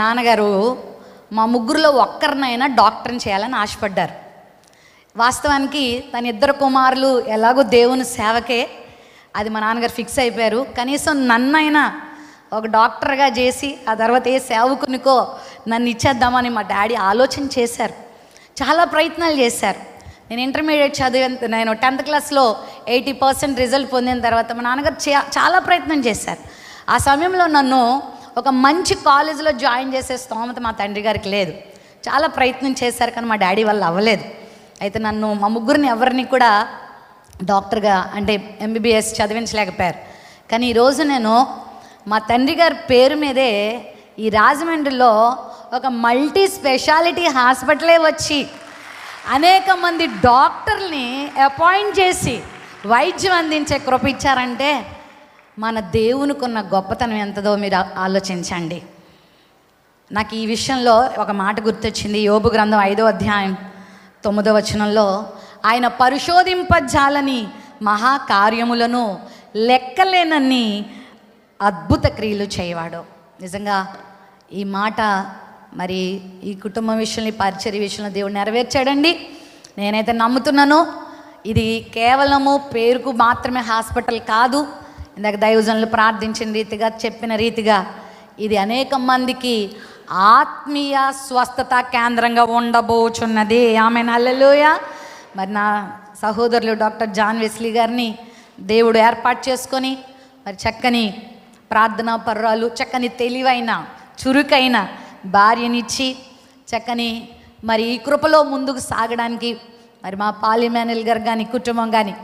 నాన్నగారు మా ముగ్గురులో ఒక్కరినైనా డాక్టర్ని చేయాలని ఆశపడ్డారు. వాస్తవానికి తన ఇద్దరు కుమారులు ఎలాగో దేవుని సేవకే, అది మా నాన్నగారు ఫిక్స్ అయిపోయారు. కనీసం నన్నైనా ఒక డాక్టర్గా చేసి ఆ తర్వాత ఏ సేవకునికో నన్ను ఇచ్చేద్దామని మా డాడీ ఆలోచన చేశారు. చాలా ప్రయత్నాలు చేశారు. నేను ఇంటర్మీడియట్ నేను 10th క్లాస్లో 80% రిజల్ట్ పొందిన తర్వాత మా నాన్నగారు చాలా ప్రయత్నం చేశారు. ఆ సమయంలో నన్ను ఒక మంచి కాలేజీలో జాయిన్ చేసే స్తోమత మా తండ్రి గారికి లేదు. చాలా ప్రయత్నం చేశారు, కానీ మా డాడీ వల్ల అవ్వలేదు. అయితే నన్ను మా ముగ్గురిని ఎవరిని కూడా డాక్టర్గా అంటే MBBS చదివించలేకపోయారు. కానీ ఈరోజు నేను మా తండ్రి గారి పేరు మీదే ఈ రాజమండ్రిలో ఒక మల్టీ స్పెషాలిటీ హాస్పిటలే వచ్చి అనేక మంది డాక్టర్ని అపాయింట్ చేసి వైద్యం అందించే కృప ఇచ్చారంటే మన దేవునికి ఉన్న గొప్పతనం ఎంతదో మీరు ఆలోచించండి. నాకు ఈ విషయంలో ఒక మాట గుర్తొచ్చింది. యోబు గ్రంథం 5వ అధ్యాయం 9వ వచనంలో, ఆయన పరిశోధింపజాలని మహాకార్యములను లెక్కలేనన్ని అద్భుత క్రియలు చేయవాడు. నిజంగా ఈ మాట మరి ఈ కుటుంబం విషయంలో, ఈ పరిచర్య విషయంలో దేవుడు నెరవేర్చాడండి. నేనైతే నమ్ముతున్నాను ఇది కేవలము పేరుకు మాత్రమే హాస్పిటల్ కాదు. ఇందాక దైవజనులు ప్రార్థించిన రీతిగా, చెప్పిన రీతిగా ఇది అనేక మందికి ఆత్మీయ స్వస్థత కేంద్రంగా ఉండబోచున్నది. ఆమెన్, హల్లెలూయా. మరి నా సహోదరులు డాక్టర్ జాన్ వెస్లీ గారిని దేవుడు ఏర్పాటు చేసుకొని మరి చక్కని ప్రార్థనా పర్రాలు, చక్కని తెలివైన చురుకైన భార్యనిచ్చి చక్కని మరి ఈ కృపలో ముందుకు సాగడానికి మరి మా పాలిమానుయల్ గారు కానీ కుటుంబం కానీ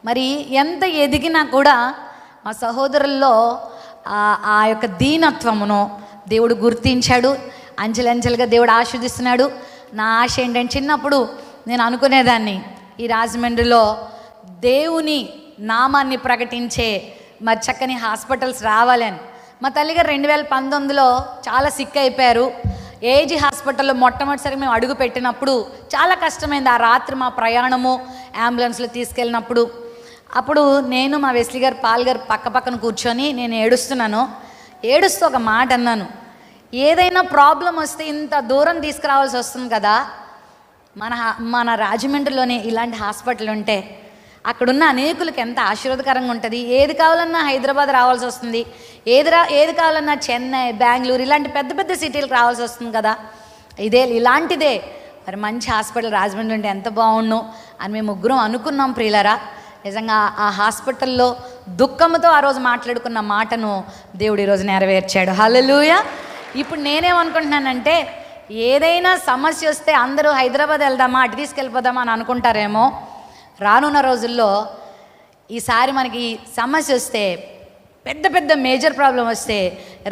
మరి ఎంత ఎదిగినా కూడా మా సహోదరుల్లో ఆ యొక్క దీనత్వమును దేవుడు గుర్తించాడు. అంచెలంచెలుగా దేవుడు ఆశీర్దిస్తున్నాడు. నా ఆశ ఏంటంటే, చిన్నప్పుడు నేను అనుకునేదాన్ని ఈ రాజమండ్రిలో దేవుని నామాన్ని ప్రకటించే మరి చక్కని హాస్పిటల్స్ రావాలని. మా తల్లిగారు 2019లో చాలా సిక్ అయిపోయారు. ఏజీ హాస్పిటల్లో మొట్టమొదటిసారి మేము అడుగు పెట్టినప్పుడు చాలా కష్టమైంది. ఆ రాత్రి మా ప్రయాణము అంబులెన్స్లో తీసుకెళ్ళినప్పుడు అప్పుడు నేను మా వెస్లీ గారు పాల్ గారు పక్క పక్కన కూర్చొని నేను ఏడుస్తూ ఒక మాట అన్నాను. ఏదైనా ప్రాబ్లం వస్తే ఇంత దూరం తీసుకురావాల్సి వస్తుంది కదా, మన రాజమండ్రిలోనే ఇలాంటి హాస్పిటల్ ఉంటే అక్కడున్న అనేకులకు ఎంత ఆశీర్వాదకరంగా ఉంటుంది. ఏది కావాలన్నా హైదరాబాద్ రావాల్సి వస్తుంది, ఏది కావాలన్నా చెన్నై, బెంగళూరు ఇలాంటి పెద్ద పెద్ద సిటీలకు రావాల్సి వస్తుంది కదా, ఇలాంటిదే మరి మంచి హాస్పిటల్ రాజమండ్రి ఉంటే ఎంత బాగుండు అని మేము ముగ్గురం అనుకున్నాం. ప్రియులారా, నిజంగా ఆ హాస్పిటల్లో దుఃఖంతో ఆ రోజు మాట్లాడుకున్న మాటను దేవుడు ఈరోజు నెరవేర్చాడు. హల్లెలూయా. ఇప్పుడు నేనేమనుకుంటున్నానంటే, ఏదైనా సమస్య వస్తే అందరూ హైదరాబాద్ వెళ్దామా, అటు తీసుకెళ్ళిపోదామా అని అనుకుంటారేమో. రానున్న రోజుల్లో ఈసారి మనకి సమస్య వస్తే, పెద్ద పెద్ద మేజర్ ప్రాబ్లం వస్తే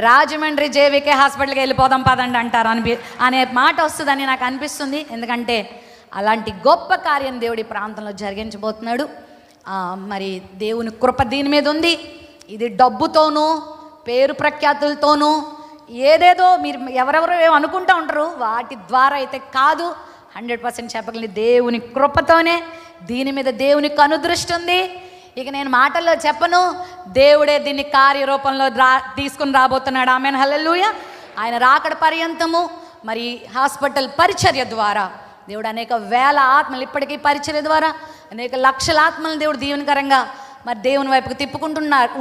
రాజమండ్రి JVK హాస్పిటల్కి వెళ్ళిపోదాం పదండి అంటారు అనే మాట వస్తుందని నాకు అనిపిస్తుంది. ఎందుకంటే అలాంటి గొప్ప కార్యం దేవుడి ప్రాంతంలో జరిగించబోతున్నాడు. మరి దేవుని కృప దీని మీద ఉంది. ఇది డబ్బుతోనూ పేరు ప్రఖ్యాతులతోనూ ఏదేదో మీరు ఎవరెవరో అనుకుంటూ ఉంటారు, వాటి ద్వారా అయితే కాదు. 100% చెప్పగలిగిన దేవుని కృపతోనే దీని మీద దేవుని కనుదృష్టి ఉంది. ఇక నేను మాటల్లో చెప్పను, దేవుడే దీన్ని కార్యరూపంలో తీసుకుని రాబోతున్నాడు. ఆమెన్, హల్లెలూయా. ఆయన రాకడ పర్యంతము మరి హాస్పిటల్ పరిచర్య ద్వారా దేవుడు అనేక వేల ఆత్మలు, ఇప్పటికీ పరిచర్య ద్వారా అనేక లక్షల ఆత్మలను దేవుడు దీవెనకరంగా మరి దేవుని వైపుకు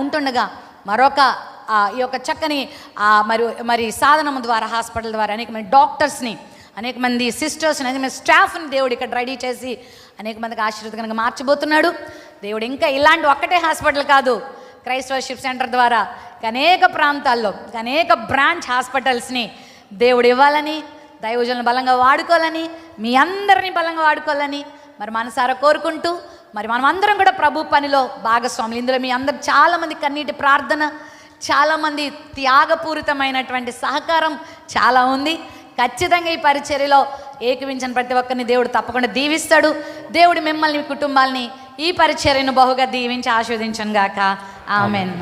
ఉంటుండగా మరొక ఈ యొక్క చక్కని మరి సాధనము ద్వారా, హాస్పిటల్ ద్వారా అనేక మంది డాక్టర్స్ని, అనేక మంది సిస్టర్స్ని, అనేక మంది స్టాఫ్ని దేవుడు ఇక్కడ రెడీ చేసి అనేక మందికి ఆశీర్వాదకరంగా మార్చబోతున్నాడు. దేవుడు ఇంకా ఇలాంటి ఒక్కటే హాస్పిటల్ కాదు, క్రైస్ట్ వర్షిప్ సెంటర్ ద్వారా అనేక ప్రాంతాల్లో అనేక బ్రాంచ్ హాస్పిటల్స్ని దేవుడు ఇవ్వాలని, దైవజనులను బలంగా వాడుకోవాలని, మీ అందరినీ బలంగా వాడుకోవాలని మరి మనసారా కోరుకుంటూ, మరి మనం అందరం కూడా ప్రభు పనిలో భాగస్వాములు. ఇందులో మీ అందరు చాలామంది కన్నీటి ప్రార్థన, చాలామంది త్యాగపూరితమైనటువంటి సహకారం చాలా ఉంది. ఖచ్చితంగా ఈ పరిచర్యలో ఏకీవించిన ప్రతి ఒక్కరిని దేవుడు తప్పకుండా దీవిస్తాడు. దేవుడు మిమ్మల్ని, మీ కుటుంబాలని ఈ పరిచర్యను బహుగా దీవించి ఆశీర్వదించును గాక. ఆమేన్.